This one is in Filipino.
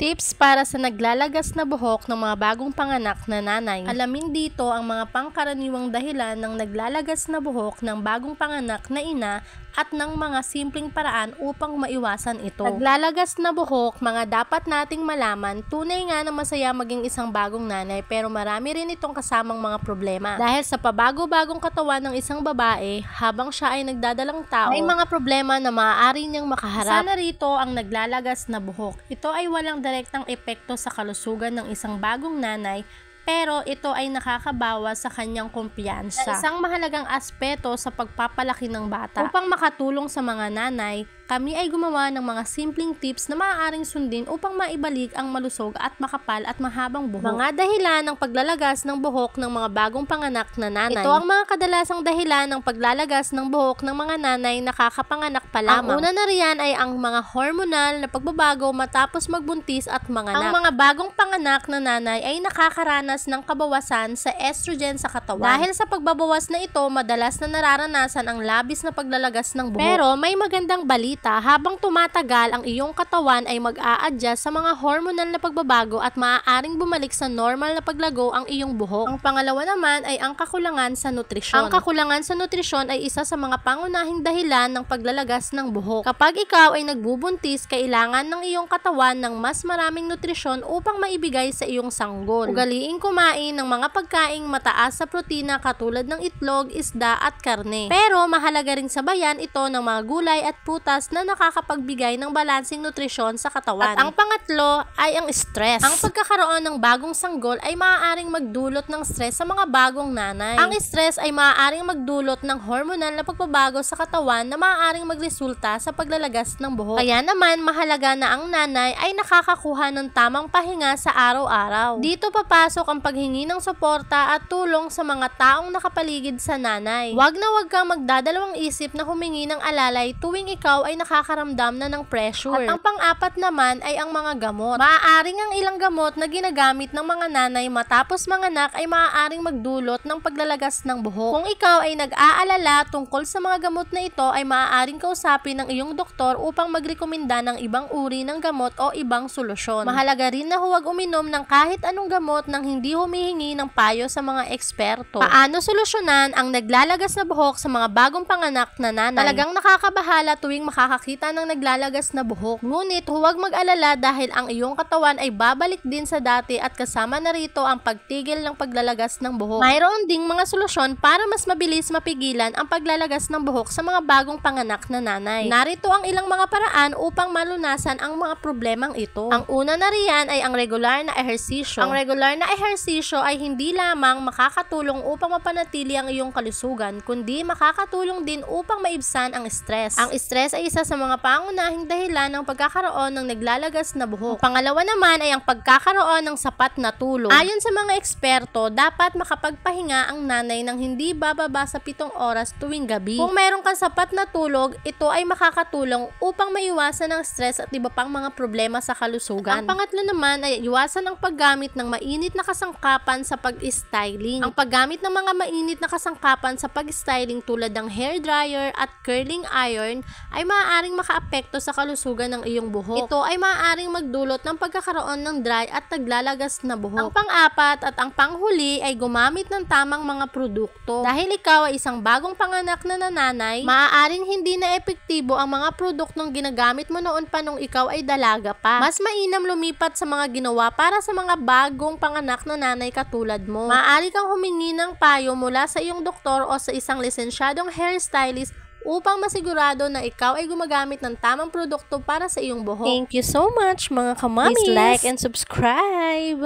Tips para sa naglalagas na buhok ng mga bagong panganak na nanay. Alamin dito ang mga pangkaraniwang dahilan ng naglalagas na buhok ng bagong panganak na ina at ng mga simpleng paraan upang maiwasan ito. Naglalagas na buhok, mga dapat nating malaman. Tunay nga na masaya maging isang bagong nanay, pero marami rin itong kasamang mga problema. Dahil sa pabago-bagong katawan ng isang babae, habang siya ay nagdadalang tao, may mga problema na maaari niyang makaharap. Sana rito ang naglalagas na buhok. Ito ay walang direktang epekto sa kalusugan ng isang bagong nanay, pero ito ay nakakabawas sa kanyang kumpiyansa. Isang mahalagang aspeto sa pagpapalaki ng bata. Upang makatulong sa mga nanay, kami ay gumawa ng mga simpleng tips na maaaring sundin upang maibalik ang malusog at makapal at mahabang buhok. Mga dahilan ng paglalagas ng buhok ng mga bagong panganak na nanay. Ito ang mga kadalasang dahilan ng paglalagas ng buhok ng mga nanay na kakapanganak pa lamang. Ang una na riyan ay ang mga hormonal na pagbabago matapos magbuntis at manganak. Ang mga bagong panganak na nanay ay nakakaranas ng kabawasan sa estrogen sa katawan. Dahil sa pagbabawas na ito, madalas na nararanasan ang labis na paglalagas ng buhok. Pero may magandang balita, habang tumatagal ang iyong katawan ay mag-a-adjust sa mga hormonal na pagbabago at maaaring bumalik sa normal na paglago ang iyong buhok. Ang pangalawa naman ay ang kakulangan sa nutrisyon. Ang kakulangan sa nutrisyon ay isa sa mga pangunahing dahilan ng paglalagas ng buhok. Kapag ikaw ay nagbubuntis, kailangan ng iyong katawan ng mas maraming nutrisyon upang maibigay sa iyong sanggol. Ugaliin kumain ng mga pagkaing mataas sa protina katulad ng itlog, isda at karne. Pero mahalaga ring sabayan ito ng mga gulay at prutas na nakakapagbigay ng balansing nutrisyon sa katawan. At ang pangatlo ay ang stress. Ang pagkakaroon ng bagong sanggol ay maaaring magdulot ng stress sa mga bagong nanay. Ang stress ay maaaring magdulot ng hormonal na pagbabago sa katawan na maaaring magresulta sa paglalagas ng buhok. Kaya naman mahalaga na ang nanay ay nakakakuha ng tamang pahinga sa araw-araw. Dito papasok ang paghingi ng suporta at tulong sa mga taong nakapaligid sa nanay. Huwag kang magdadalawang isip na humingi ng alalay tuwing ikaw ay nakakaramdam na ng pressure. At ang pang-apat naman ay ang mga gamot. Maaaring ang ilang gamot na ginagamit ng mga nanay matapos manganak ay maaaring magdulot ng paglalagas ng buhok. Kung ikaw ay nag-aalala tungkol sa mga gamot na ito, ay maaaring kausapin ng iyong doktor upang magrekomenda ng ibang uri ng gamot o ibang solusyon. Mahalaga rin na huwag uminom ng kahit anong gamot nang hindi humihingi ng payo sa mga eksperto. Paano solusyonan ang naglalagas na buhok sa mga bagong panganak na nanay? Talagang nakakabahala tuwing makakakita ng naglalagas na buhok. Ngunit huwag mag-alala dahil ang iyong katawan ay babalik din sa dati at kasama na rito ang pagtigil ng paglalagas ng buhok. Mayroon ding mga solusyon para mas mabilis mapigilan ang paglalagas ng buhok sa mga bagong panganak na nanay. Narito ang ilang mga paraan upang malunasan ang mga problemang ito. Ang una na riyan ay ang regular na ehersisyo. Ang regular na ehersisyo ay hindi lamang makakatulong upang mapanatili ang iyong kalusugan, kundi makakatulong din upang maibsan ang stress. Ang stress ay isa sa mga pangunahing dahilan ng pagkakaroon ng naglalagas na buhok. Ang pangalawa naman ay ang pagkakaroon ng sapat na tulog. Ayon sa mga eksperto, dapat makapagpahinga ang nanay ng hindi bababa sa 7 oras tuwing gabi. Kung meron kang sapat na tulog, ito ay makakatulong upang maiwasan ang stress at iba pang mga problema sa kalusugan. Ang pangatlo naman ay iwasan ang paggamit ng mainit na kasangkapan sa pag-styling. Ang paggamit ng mga mainit na kasangkapan sa pag-styling tulad ng hair dryer at curling iron ay maaaring makaapekto sa kalusugan ng iyong buhok. Ito ay maaaring magdulot ng pagkakaroon ng dry at naglalagas na buhok. Ang pang-apat at ang panghuli ay gumamit ng tamang mga produkto. Dahil ikaw ay isang bagong panganak na nanay, maaaring hindi na epektibo ang mga produktong ginagamit mo noon pa nung ikaw ay dalaga pa. Mas mainam lumipat sa mga ginawa para sa mga bagong panganak na nanay katulad mo. Maaari kang humingi ng payo mula sa iyong doktor o sa isang lisensyadong hairstylist upang masigurado na ikaw ay gumagamit ng tamang produkto para sa iyong buhok. Thank you so much mga kamamis! Please like and subscribe!